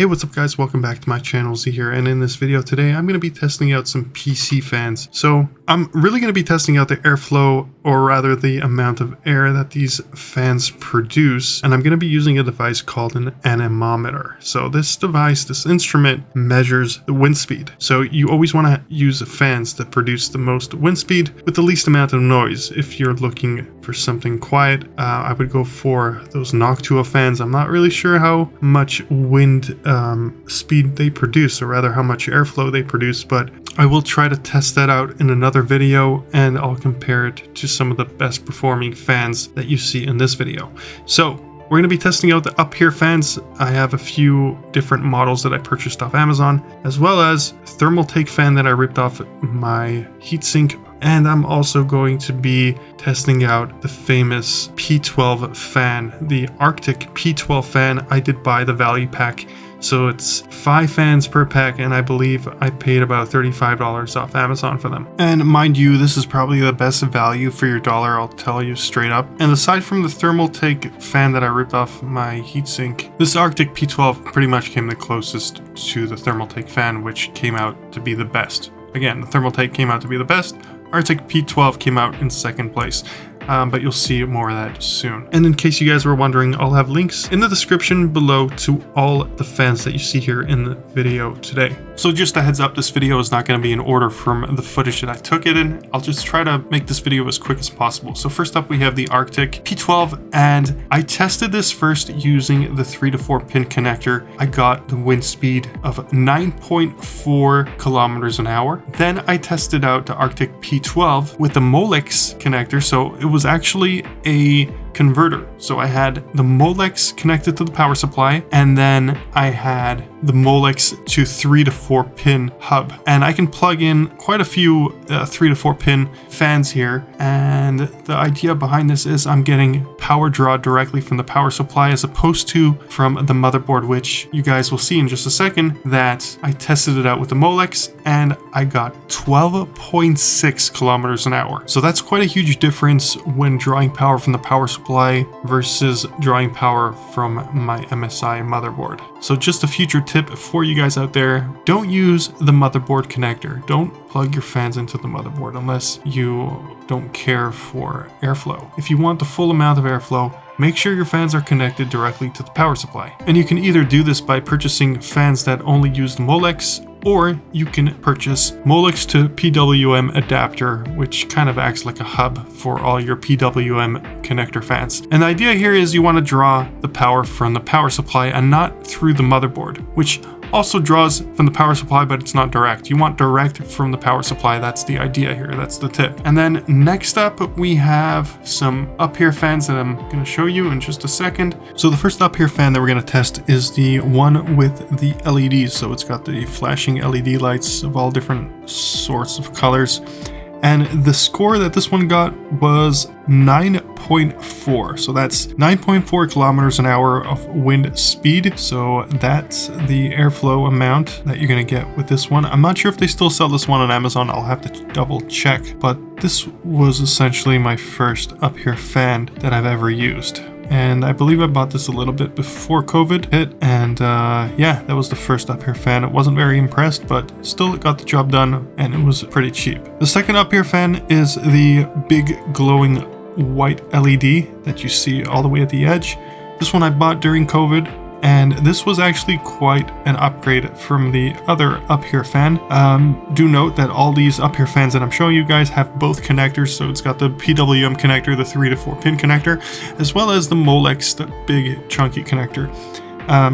Hey, what's up guys, welcome back to my channel, Z here, and in this video today I'm going to be testing out some PC fans. So I'm really going to be testing out the airflow, or rather the amount of air that these fans produce, and I'm going to be using a device called an anemometer. So this device, this instrument, measures the wind speed. So you always want to use fans that produce the most wind speed with the least amount of noise. If you're looking for something quiet, I would go for those Noctua fans. I'm not really sure how much wind speed they produce, or rather how much airflow they produce, but I will try to test that out in another video, and I'll compare it to some of the best performing fans that you see in this video. So we're going to be testing out the UpHere fans. I have a few different models that I purchased off Amazon, as well as Thermaltake fan that I ripped off my heatsink. And I'm also going to be testing out the famous P12 fan, the Arctic P12 fan. I did buy the value pack, so it's 5 fans per pack, and I believe I paid about $35 off Amazon for them. And mind you, this is probably the best value for your dollar, I'll tell you straight up. And aside from the Thermaltake fan that I ripped off my heatsink, this Arctic P12 pretty much came the closest to the Thermaltake fan, which came out to be the best. Again, the Thermaltake came out to be the best. Arctic P12 came out in second place, but you'll see more of that soon. And in case you guys were wondering, I'll have links in the description below to all the fans that you see here in the video today. So just a heads up, this video is not going to be in order from the footage that I took it in. I'll just try to make this video as quick as possible. So first up, we have the Arctic P12, and I tested this first using the 3 to 4 pin connector. I got the wind speed of 9.4 kilometers an hour. Then I tested out the Arctic P12 with the Molex connector. So it was actually a converter. So I had the Molex connected to the power supply, and then I had the Molex to 3 to 4 pin hub, and I can plug in quite a few 3 to 4 pin fans here. And the idea behind this is I'm getting power draw directly from the power supply as opposed to from the motherboard, which you guys will see in just a second that I tested it out with the Molex and I got 12.6 kilometers an hour. So that's quite a huge difference when drawing power from the power supply versus drawing power from my MSI motherboard. So just a future tip for you guys out there: don't use the motherboard connector. Don't plug your fans into the motherboard unless you don't care for airflow. If you want the full amount of airflow, make sure your fans are connected directly to the power supply. And you can either do this by purchasing fans that only use the Molex, or you can purchase Molex to PWM adapter, which kind of acts like a hub for all your PWM connector fans. And the idea here is you want to draw the power from the power supply and not through the motherboard, which also draws from the power supply, but it's not direct. You want direct from the power supply. That's the idea here. That's the tip. And then next up, we have some UpHere fans that I'm going to show you in just a second. So the first UpHere fan that we're going to test is the one with the LEDs. So it's got the flashing LED lights of all different sorts of colors. And the score that this one got was 9.4. So that's 9.4 kilometers an hour of wind speed. So that's the airflow amount that you're going to get with this one. I'm not sure if they still sell this one on Amazon. I'll have to double check. But this was essentially my first UpHere fan that I've ever used. And I believe I bought this a little bit before COVID hit, and yeah, that was the first UpHere fan. It wasn't very impressed, but still it got the job done, and it was pretty cheap. The second UpHere fan is the big glowing white LED that you see all the way at the edge. This one I bought during COVID, and this was actually quite an upgrade from the other UpHere fan. Do note that all these UpHere fans that I'm showing you guys have both connectors. So it's got the PWM connector, the 3 to 4 pin connector, as well as the Molex, the big chunky connector.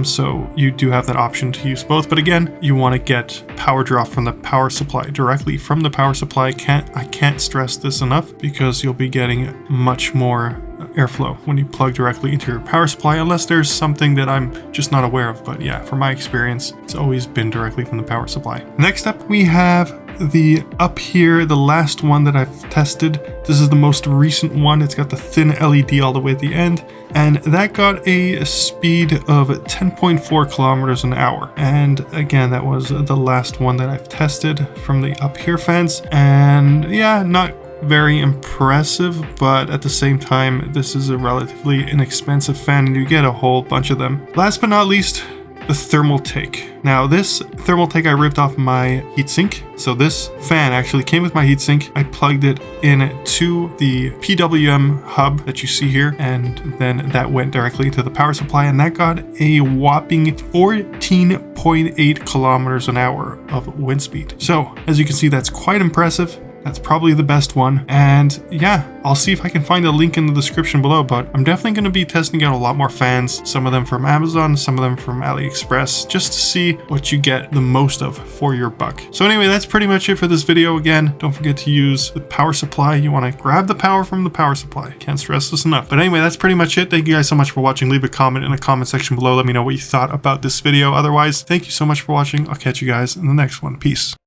So you do have that option to use both, but again, you want to get power draw from the power supply, directly from the power supply. I can't stress this enough, because you'll be getting much more airflow when you plug directly into your power supply, unless there's something that I'm just not aware of. But yeah, from my experience, it's always been directly from the power supply. Next up, we have the UpHere, the last one that I've tested. This is the most recent one. It's got the thin LED all the way at the end, and that got a speed of 10.4 kilometers an hour. And again, that was the last one that I've tested from the UpHere fans. And yeah, not very impressive, but at the same time, this is a relatively inexpensive fan and you get a whole bunch of them. Last but not least, the Thermaltake. Now this Thermaltake I ripped off my heatsink. So this fan actually came with my heatsink. I plugged it into the PWM hub that you see here, and then that went directly to the power supply, and that got a whopping 14.8 kilometers an hour of wind speed. So as you can see, that's quite impressive. That's probably the best one. And yeah, I'll see if I can find a link in the description below, but I'm definitely going to be testing out a lot more fans, some of them from Amazon, some of them from AliExpress, just to see what you get the most of for your buck. So anyway, that's pretty much it for this video. Again, don't forget to use the power supply. You want to grab the power from the power supply. Can't stress this enough. But anyway, that's pretty much it. Thank you guys so much for watching. Leave a comment in the comment section below. Let me know what you thought about this video. Otherwise, thank you so much for watching. I'll catch you guys in the next one. Peace.